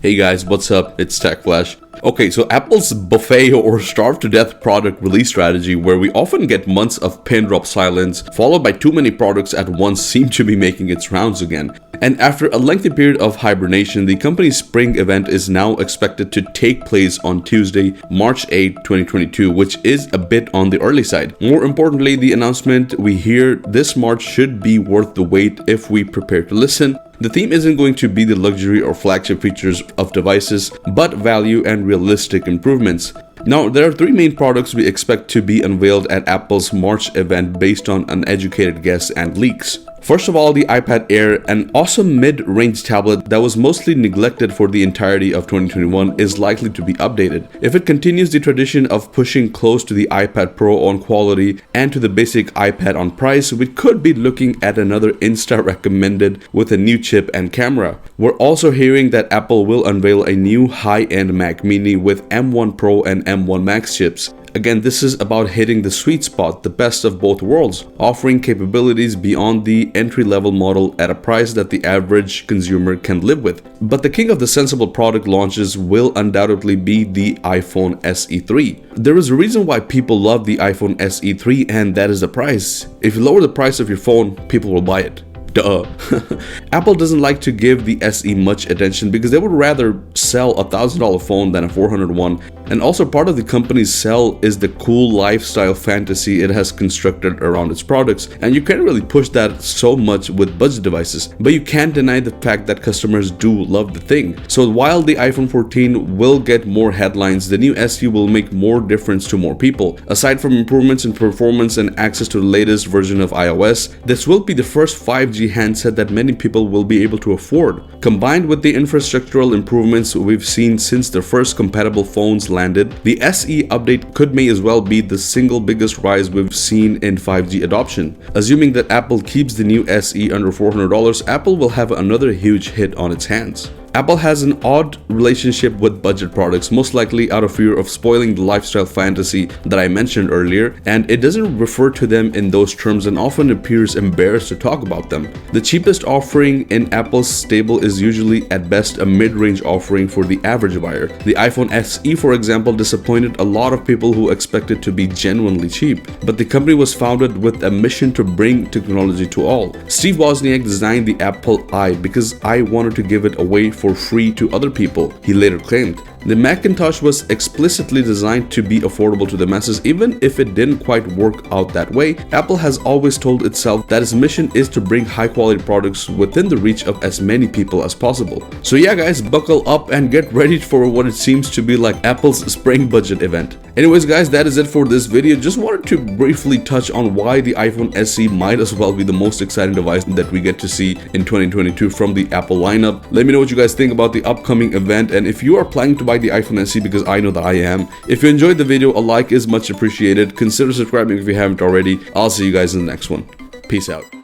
Hey guys, what's up? It's Tech Flash. Okay, so Apple's buffet or starve to death product release strategy, where we often get months of pin drop silence followed by too many products at once, seem to be making its rounds again. And after a lengthy period of hibernation, the company's spring event is now expected to take place on Tuesday, March 8, 2022, which is a bit on the early side. More importantly, the announcement we hear this March should be worth the wait if we prepare to listen. The theme isn't going to be the luxury or flagship features of devices, but value and realistic improvements. Now, there are three main products we expect to be unveiled at Apple's March event based on uneducated guess and leaks. First of all, the iPad Air, an awesome mid-range tablet that was mostly neglected for the entirety of 2021, is likely to be updated. If it continues the tradition of pushing close to the iPad Pro on quality and to the basic iPad on price, we could be looking at another Insta recommended with a new chip and camera. We're also hearing that Apple will unveil a new high-end Mac Mini with M1 Pro and M1 Max chips. Again, this is about hitting the sweet spot, the best of both worlds, offering capabilities beyond the entry-level model at a price that the average consumer can live with. But the king of the sensible product launches will undoubtedly be the iPhone SE3. There is a reason why people love the iPhone SE3, and that is the price. If you lower the price of your phone, people will buy it. Duh. Apple doesn't like to give the SE much attention because they would rather sell a $1,000 phone than a $400 one. And also, part of the company's sell is the cool lifestyle fantasy it has constructed around its products, and you can't really push that so much with budget devices. But you can't deny the fact that customers do love the thing. So while the iPhone 14 will get more headlines, the new SE will make more difference to more people. Aside from improvements in performance and access to the latest version of iOS, this will be the first 5G handset that many people will be able to afford. Combined with the infrastructural improvements we've seen since the first compatible phones landed, the SE update may as well be the single biggest rise we've seen in 5G adoption. Assuming that Apple keeps the new SE under $400, Apple will have another huge hit on its hands. Apple has an odd relationship with budget products, most likely out of fear of spoiling the lifestyle fantasy that I mentioned earlier, and it doesn't refer to them in those terms and often appears embarrassed to talk about them. The cheapest offering in Apple's stable is usually at best a mid-range offering for the average buyer. The iPhone SE, for example, disappointed a lot of people who expected to be genuinely cheap, but the company was founded with a mission to bring technology to all. Steve Wozniak designed the Apple I because I wanted to give it away for free to other people, he later claimed. The Macintosh was explicitly designed to be affordable to the masses, even if it didn't quite work out that way. Apple has always told itself that its mission is to bring high-quality products within the reach of as many people as possible. So yeah guys, buckle up and get ready for what it seems to be like Apple's spring budget event. Anyways guys, that is it for this video. Just wanted to briefly touch on why the iPhone SE might as well be the most exciting device that we get to see in 2022 from the Apple lineup. Let me know what you guys think about the upcoming event, and if you are planning to buy the iPhone SE, because I know that I am. If you enjoyed the video, a like is much appreciated. Consider subscribing if you haven't already. I'll see you guys in the next one. Peace out.